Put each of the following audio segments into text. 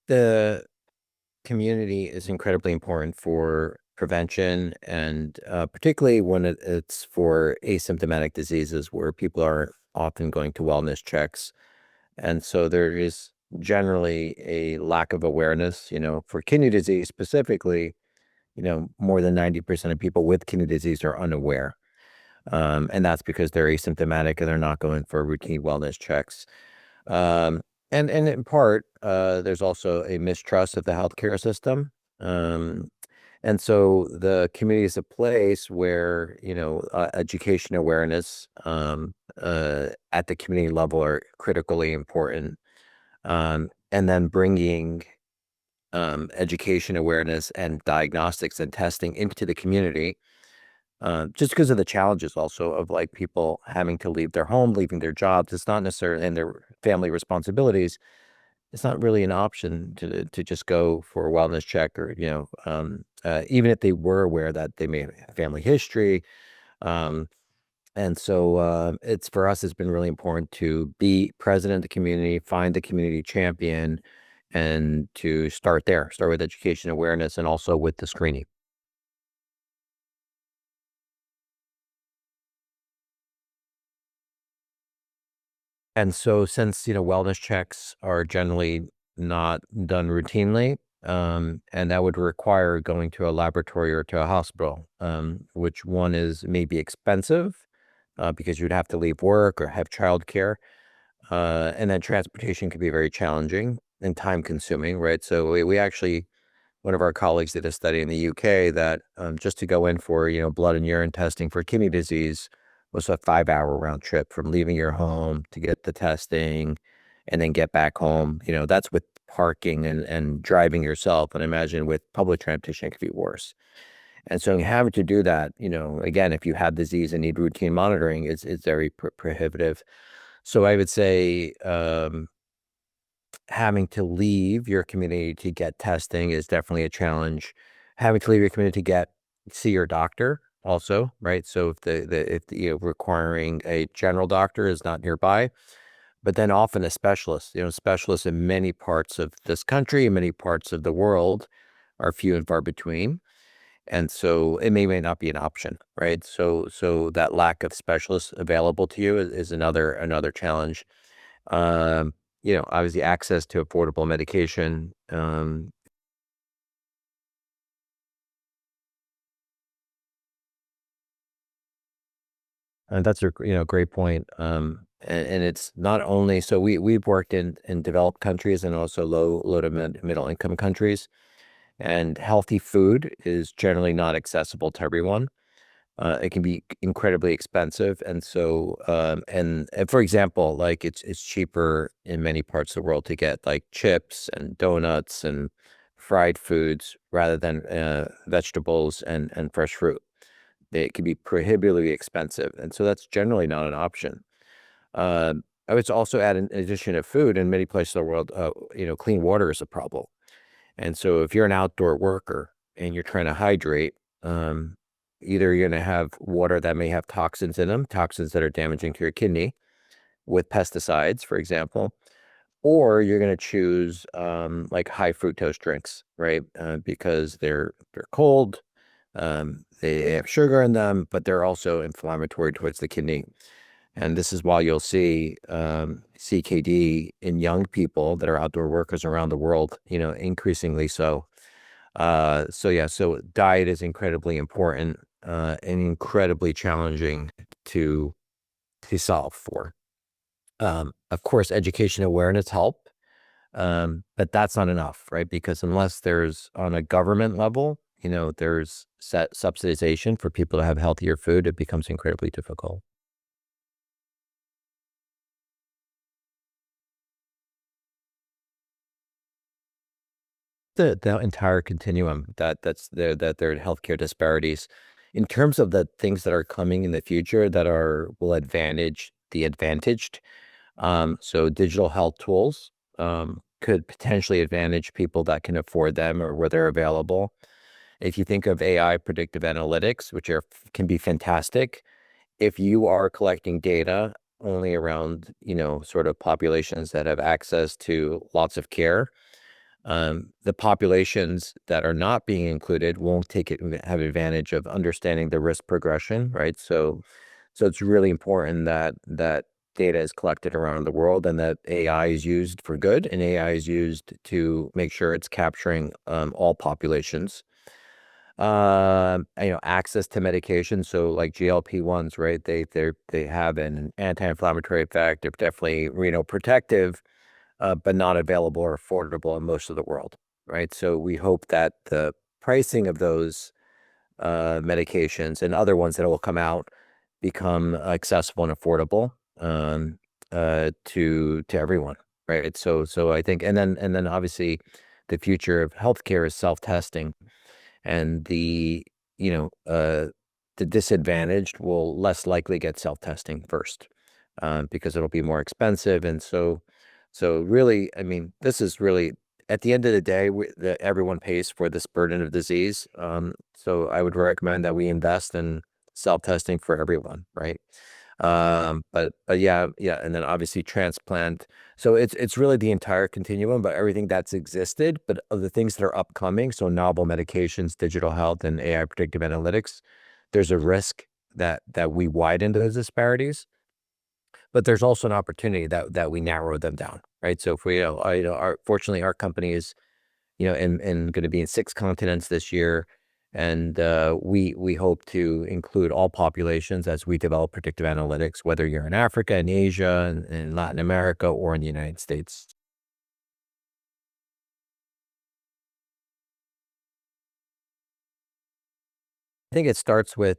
The community is incredibly important for prevention, and particularly when it's for asymptomatic diseases where people are often going to wellness checks. And so there is generally a lack of awareness, for kidney disease specifically. More than 90% of people with kidney disease are unaware. And that's because they're asymptomatic and they're not going for routine wellness checks. Um, and in part, there's also a mistrust of the healthcare system. Um, and so the community is a place where, education awareness at the community level are critically important. And then bringing education awareness and diagnostics and testing into the community, just because of the challenges also of like people having to leave their home, leaving their jobs. It's not necessarily and their family responsibilities. It's not really an option to just go for a wellness check or, even if they were aware that they may have family history. Um, and so it's for us, it's been really important to be present in the community, find the community champion, and to start with education awareness and also with the screening. And so since, wellness checks are generally not done routinely, and that would require going to a laboratory or to a hospital, which one is maybe expensive, because you'd have to leave work or have childcare. And then transportation can be very challenging and time consuming, right? So we actually, one of our colleagues did a study in the UK that just to go in for, blood and urine testing for kidney disease was a 5-hour round trip from leaving your home to get the testing and then get back home. That's with parking and driving yourself. And imagine with public transportation, it could be worse. And so having to do that, again, if you have disease and need routine monitoring, it's very prohibitive. So I would say, having to leave your community to get testing is definitely a challenge. Having to leave your community to see your doctor also, right? So if requiring a general doctor is not nearby, but then often a specialist, specialists in many parts of this country and many parts of the world are few and far between. And so it may not be an option, right? So that lack of specialists available to you is another challenge. Um, obviously access to affordable medication. And that's a great point. And it's not only so we've worked in developed countries and also low to middle income countries, and healthy food is generally not accessible to everyone. It can be incredibly expensive, and so and for example, like it's cheaper in many parts of the world to get like chips and donuts and fried foods rather than vegetables and fresh fruit. It can be prohibitively expensive, and so that's generally not an option. I would also add, in addition to food, in many places of the world, clean water is a problem. And so if you're an outdoor worker and you're trying to hydrate, um, either you're going to have water that may have toxins in them, toxins that are damaging to your kidney with pesticides, for example, or you're going to choose like high fructose drinks, right? Because they're cold, they have sugar in them, but they're also inflammatory towards the kidney. And this is why you'll see CKD in young people that are outdoor workers around the world, increasingly so. So yeah, so diet is incredibly important and incredibly challenging to solve for. Of course, education awareness help, but that's not enough, right? Because unless there's on a government level, there's set subsidization for people to have healthier food, it becomes incredibly difficult. The entire continuum that there are healthcare disparities. In terms of the things that are coming in the future that will advantage the advantaged, so digital health tools could potentially advantage people that can afford them or where they're available. If you think of AI predictive analytics, which can be fantastic, if you are collecting data only around, sort of populations that have access to lots of care, The populations that are not being included won't have advantage of understanding the risk progression, right? So it's really important that data is collected around the world and that AI is used for good and AI is used to make sure it's capturing all populations. Access to medication. So like GLP-1s, right? They have an anti-inflammatory effect. They're definitely protective, but not available or affordable in most of the world, right? So we hope that the pricing of those medications and other ones that will come out become accessible and affordable to everyone, right? So I think, and then obviously, the future of healthcare is self-testing, and you know uh, the disadvantaged will less likely get self-testing first because it'll be more expensive, and so really, I mean, this is really at the end of the day, everyone pays for this burden of disease. So I would recommend that we invest in self-testing for everyone, right? But yeah, and then obviously transplant. So it's really the entire continuum, but everything that's existed, but of the things that are upcoming, so novel medications, digital health, and AI predictive analytics, there's a risk that we widen those disparities, but there's also an opportunity that we narrow them down, right? So if we, fortunately, our company is, and going to be in 6 continents this year. And we hope to include all populations as we develop predictive analytics, whether you're in Africa, in Asia, in Latin America, or in the United States. I think it starts with,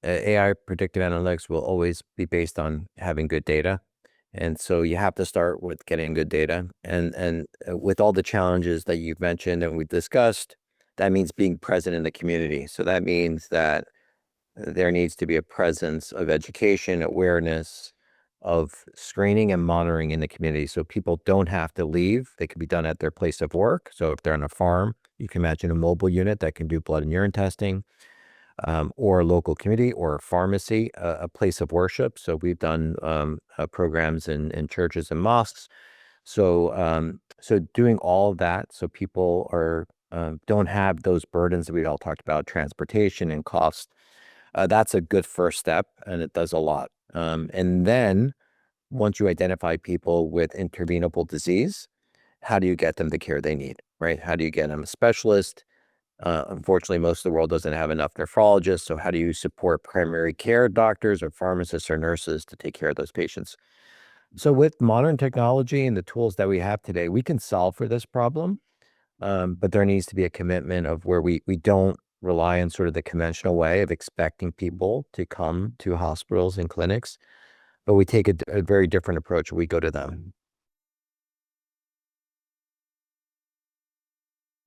AI predictive analytics will always be based on having good data. And so you have to start with getting good data. And with all the challenges that you've mentioned and we've discussed, that means being present in the community. So that means that there needs to be a presence of education, awareness, of screening and monitoring in the community. So people don't have to leave. They can be done at their place of work. So if they're on a farm, you can imagine a mobile unit that can do blood and urine testing, or a local community or a pharmacy, a place of worship. So we've done programs in churches and mosques. So doing all of that so people don't have those burdens that we all talked about, transportation and cost. That's a good first step, and it does a lot. And then once you identify people with intervenable disease, how do you get them the care they need, right? How do you get them a specialist? Unfortunately, most of the world doesn't have enough nephrologists. So how do you support primary care doctors or pharmacists or nurses to take care of those patients? So with modern technology and the tools that we have today, we can solve for this problem. But there needs to be a commitment of where we don't rely on sort of the conventional way of expecting people to come to hospitals and clinics, but we take a very different approach. We go to them.